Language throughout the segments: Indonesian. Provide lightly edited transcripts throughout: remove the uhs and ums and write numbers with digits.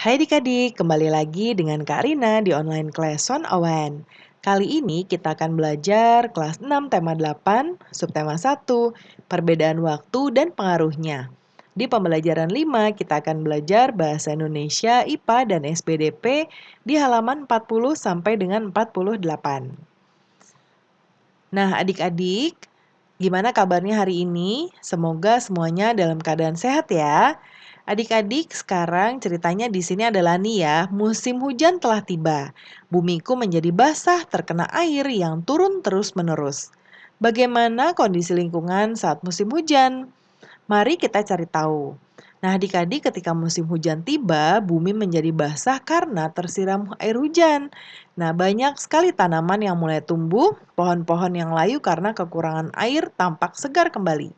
Hai adik-adik, kembali lagi dengan Kak Rina di online class on Awan. Kali ini kita akan belajar kelas 6 tema 8, subtema 1, perbedaan waktu dan pengaruhnya. Di pembelajaran 5 kita akan belajar bahasa Indonesia, IPA, dan SPDP di halaman 40 sampai dengan 48. Nah, adik-adik, gimana kabarnya hari ini? Semoga semuanya dalam keadaan sehat ya. Adik-adik, sekarang ceritanya di sini adalah nih ya, musim hujan telah tiba. Bumiku menjadi basah terkena air yang turun terus-menerus. Bagaimana kondisi lingkungan saat musim hujan? Mari kita cari tahu. Nah, adik-adik, ketika musim hujan tiba, bumi menjadi basah karena tersiram air hujan. Nah, banyak sekali tanaman yang mulai tumbuh, pohon-pohon yang layu karena kekurangan air tampak segar kembali.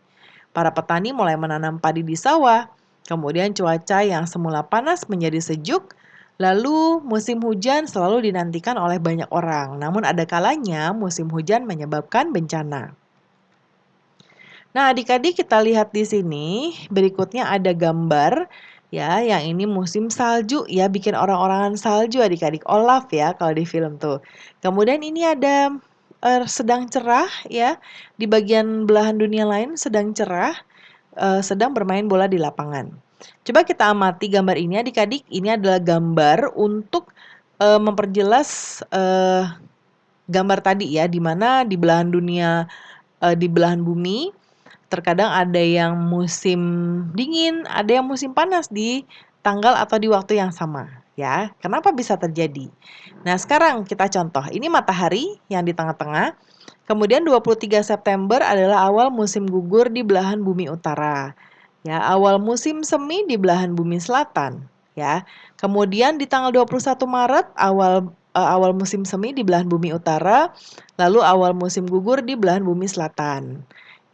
Para petani mulai menanam padi di sawah. Kemudian cuaca yang semula panas menjadi sejuk. Lalu musim hujan selalu dinantikan oleh banyak orang. Namun ada kalanya musim hujan menyebabkan bencana. Nah, adik-adik kita lihat di sini, berikutnya ada gambar ya, yang ini musim salju ya, bikin orang-orangan salju adik-adik, Olaf ya kalau di film tuh. Kemudian ini ada sedang cerah ya, di bagian belahan dunia lain sedang cerah, sedang bermain bola di lapangan. Coba kita amati gambar ini adik-adik, ini adalah gambar untuk memperjelas gambar tadi ya, di mana di belahan dunia, di belahan bumi terkadang ada yang musim dingin, ada yang musim panas di tanggal atau di waktu yang sama, ya. Kenapa bisa terjadi? Nah, sekarang kita contoh. Ini matahari yang di tengah-tengah. Kemudian 23 September adalah awal musim gugur di belahan bumi utara. Ya, awal musim semi di belahan bumi selatan, ya. Kemudian di tanggal 21 Maret awal musim semi di belahan bumi utara, lalu awal musim gugur di belahan bumi selatan.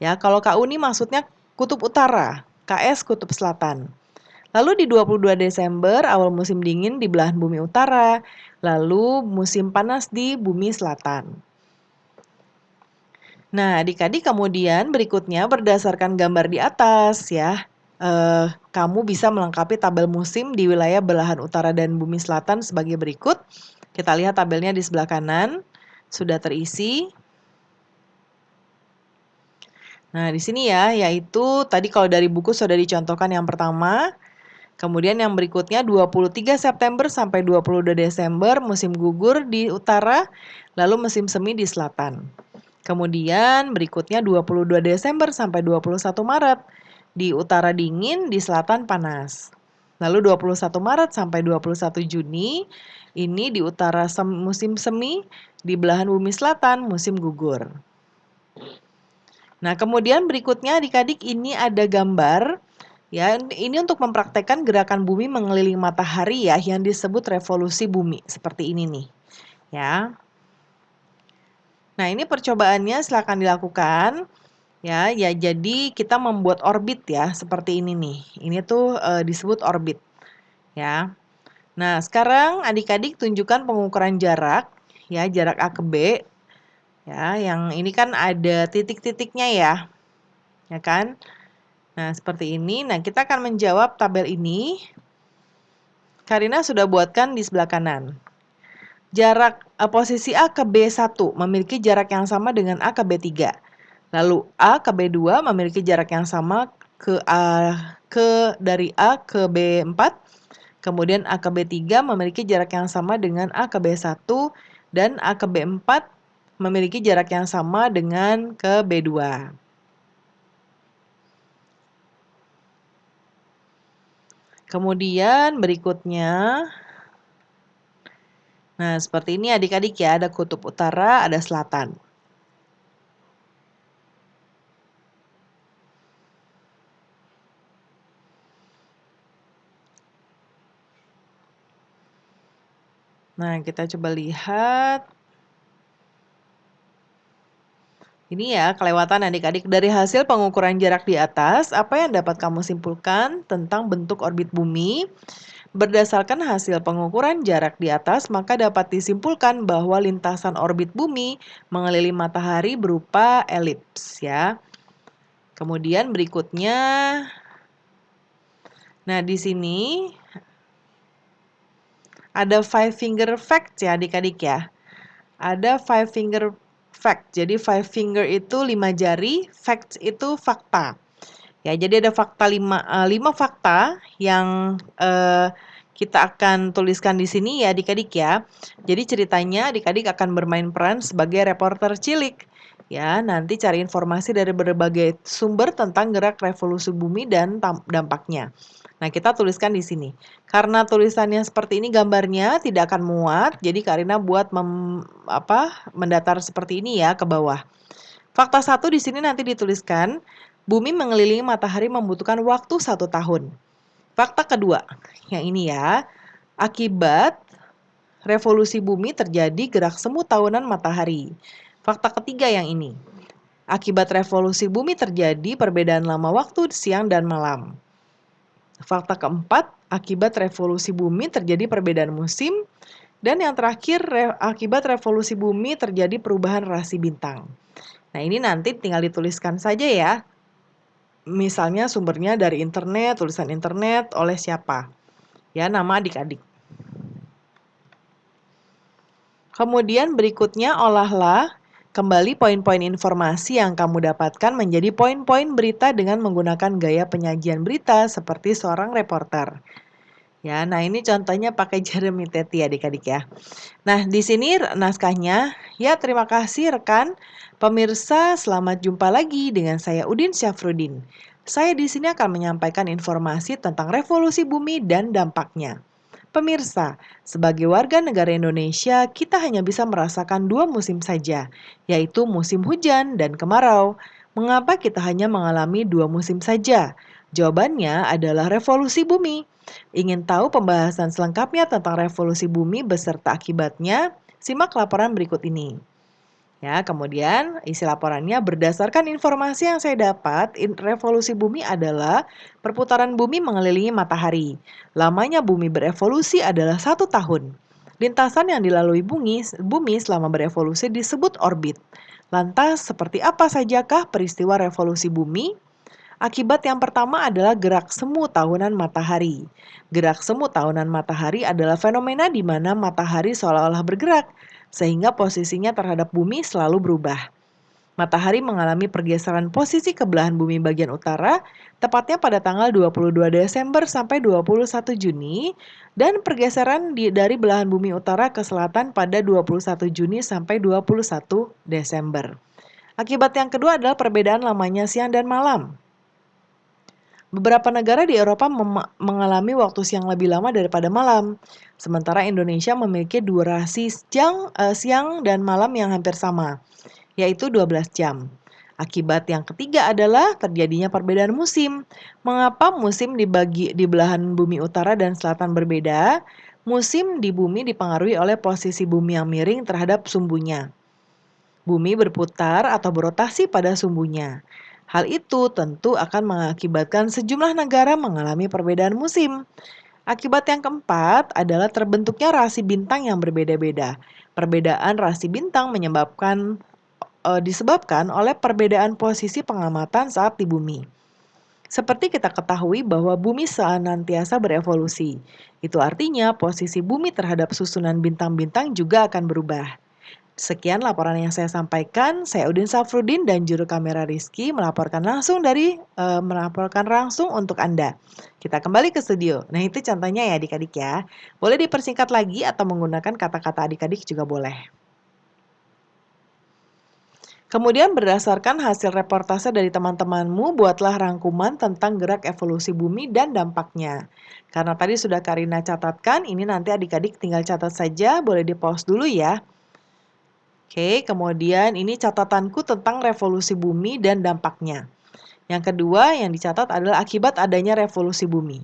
Ya, kalau KU ini maksudnya kutub utara, KS kutub selatan. Lalu di 22 Desember awal musim dingin di belahan bumi utara, lalu musim panas di bumi selatan. Nah, adik-adik kemudian berikutnya berdasarkan gambar di atas ya, kamu bisa melengkapi tabel musim di wilayah belahan utara dan bumi selatan sebagai berikut. Kita lihat tabelnya di sebelah kanan, sudah terisi. Nah, di sini ya, yaitu tadi kalau dari buku sudah dicontohkan yang pertama, kemudian yang berikutnya 23 September sampai 22 Desember musim gugur di utara, lalu musim semi di selatan. Kemudian berikutnya 22 Desember sampai 21 Maret di utara dingin, di selatan panas. Lalu 21 Maret sampai 21 Juni ini di utara musim semi, di belahan bumi selatan musim gugur. Nah, kemudian berikutnya adik-adik ini ada gambar ya, ini untuk mempraktekkan gerakan bumi mengelilingi matahari ya yang disebut revolusi bumi seperti ini nih. Ya. Nah, ini percobaannya silakan dilakukan. Ya, ya jadi kita membuat orbit ya seperti ini nih. Ini tuh disebut orbit ya. Nah, sekarang adik-adik tunjukkan pengukuran jarak ya, jarak A ke B. Ya, yang ini kan ada titik-titiknya ya. Ya kan? Nah, seperti ini. Nah, kita akan menjawab tabel ini. Karina sudah buatkan di sebelah kanan. Jarak posisi A ke B1 memiliki jarak yang sama dengan A ke B3. Lalu A ke B2 memiliki jarak yang sama dari A ke B4. Kemudian A ke B3 memiliki jarak yang sama dengan A ke B1 dan A ke B4 memiliki jarak yang sama dengan ke B2. Kemudian berikutnya, nah seperti ini adik-adik ya, ada kutub utara, ada selatan. Nah, kita coba lihat. Ini ya, kelewatan adik-adik. Dari hasil pengukuran jarak di atas, apa yang dapat kamu simpulkan tentang bentuk orbit bumi? Berdasarkan hasil pengukuran jarak di atas, maka dapat disimpulkan bahwa lintasan orbit bumi mengelilingi matahari berupa elips ya. Kemudian berikutnya, nah di sini Ada five finger fact ya adik-adik ya. Ada five finger fact. Jadi five finger itu 5 jari, facts itu fakta. Ya, jadi ada fakta 5 fakta yang kita akan tuliskan di sini ya adik-adik ya. Jadi ceritanya adik-adik akan bermain peran sebagai reporter cilik. Ya, nanti cari informasi dari berbagai sumber tentang gerak revolusi bumi dan dampaknya. Nah, kita tuliskan di sini. Karena tulisannya seperti ini gambarnya tidak akan muat, jadi Karina buat mendatar seperti ini ya ke bawah. Fakta 1 di sini nanti dituliskan, bumi mengelilingi matahari membutuhkan waktu 1 tahun. Fakta kedua, yang ini ya, akibat revolusi bumi terjadi gerak semu tahunan matahari. Fakta ketiga yang ini, akibat revolusi bumi terjadi perbedaan lama waktu siang dan malam. Fakta keempat, akibat revolusi bumi terjadi perbedaan musim. Dan yang terakhir, akibat revolusi bumi terjadi perubahan rasi bintang. Nah, ini nanti tinggal dituliskan saja ya. Misalnya sumbernya dari internet, tulisan internet, oleh siapa. Ya, nama adik-adik. Kemudian berikutnya olahlah kembali poin-poin informasi yang kamu dapatkan menjadi poin-poin berita dengan menggunakan gaya penyajian berita seperti seorang reporter. Ya, nah ini contohnya pakai Jeremy Teti adik-adik ya. Nah, di sini naskahnya. Ya, terima kasih rekan. Pemirsa, selamat jumpa lagi dengan saya Udin Syafruddin. Saya di sini akan menyampaikan informasi tentang revolusi bumi dan dampaknya. Pemirsa, sebagai warga negara Indonesia, kita hanya bisa merasakan 2 musim saja, yaitu musim hujan dan kemarau. Mengapa kita hanya mengalami 2 musim saja? Jawabannya adalah revolusi bumi. Ingin tahu pembahasan selengkapnya tentang revolusi bumi beserta akibatnya? Simak laporan berikut ini. Ya, kemudian isi laporannya berdasarkan informasi yang saya dapat, revolusi bumi adalah perputaran bumi mengelilingi matahari. Lamanya bumi berevolusi adalah 1 tahun. Lintasan yang dilalui bumi selama berevolusi disebut orbit. Lantas, seperti apa sajakah peristiwa revolusi bumi? Akibat yang pertama adalah gerak semu tahunan matahari. Gerak semu tahunan matahari adalah fenomena di mana matahari seolah-olah bergerak, sehingga posisinya terhadap bumi selalu berubah. Matahari mengalami pergeseran posisi ke belahan bumi bagian utara, tepatnya pada tanggal 22 Desember sampai 21 Juni, dan pergeseran dari belahan bumi utara ke selatan pada 21 Juni sampai 21 Desember. Akibat yang kedua adalah perbedaan lamanya siang dan malam. Beberapa negara di Eropa mengalami waktu siang lebih lama daripada malam, sementara Indonesia memiliki durasi siang dan malam yang hampir sama, yaitu 12 jam. Akibat yang ketiga adalah terjadinya perbedaan musim. Mengapa musim dibagi di belahan bumi utara dan selatan berbeda? Musim di bumi dipengaruhi oleh posisi bumi yang miring terhadap sumbunya. Bumi berputar atau berotasi pada sumbunya. Hal itu tentu akan mengakibatkan sejumlah negara mengalami perbedaan musim. Akibat yang keempat adalah terbentuknya rasi bintang yang berbeda-beda. Perbedaan rasi bintang disebabkan oleh perbedaan posisi pengamatan saat di bumi. Seperti kita ketahui bahwa bumi senantiasa berevolusi. Itu artinya posisi bumi terhadap susunan bintang-bintang juga akan berubah. Sekian laporan yang saya sampaikan. Saya Udin Safruddin dan juru kamera Rizky melaporkan langsung untuk Anda. Kita kembali ke studio. Nah, itu contohnya ya adik-adik ya. Boleh dipersingkat lagi atau menggunakan kata-kata adik-adik juga boleh. Kemudian berdasarkan hasil reportase dari teman-temanmu, buatlah rangkuman tentang gerak evolusi bumi dan dampaknya. Karena tadi sudah Karina catatkan, ini nanti adik-adik tinggal catat saja, boleh di-pause dulu ya. Oke, kemudian ini catatanku tentang revolusi bumi dan dampaknya. Yang kedua yang dicatat adalah akibat adanya revolusi bumi.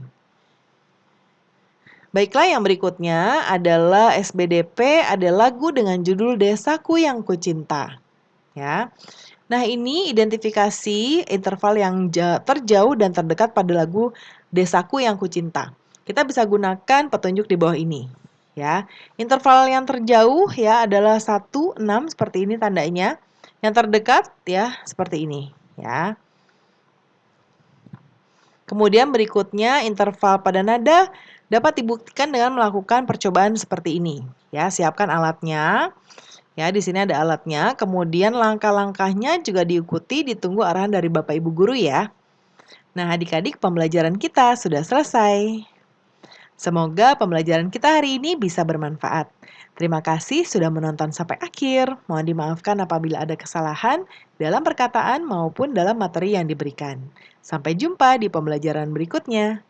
Baiklah, yang berikutnya adalah SBDP, ada lagu dengan judul Desaku yang Kucinta. Ya. Nah, ini identifikasi interval yang terjauh dan terdekat pada lagu Desaku yang Kucinta. Kita bisa gunakan petunjuk di bawah ini. Ya, interval yang terjauh ya adalah 1, 6 seperti ini tandanya. Yang terdekat ya seperti ini, ya. Kemudian berikutnya interval pada nada Dapat dibuktikan dengan melakukan percobaan seperti ini. Ya, siapkan alatnya. Ya, di sini ada alatnya. Kemudian langkah-langkahnya juga diikuti, ditunggu arahan dari Bapak Ibu guru ya. Nah, adik-adik, pembelajaran kita sudah selesai. Semoga pembelajaran kita hari ini bisa bermanfaat. Terima kasih sudah menonton sampai akhir. Mohon dimaafkan apabila ada kesalahan dalam perkataan maupun dalam materi yang diberikan. Sampai jumpa di pembelajaran berikutnya.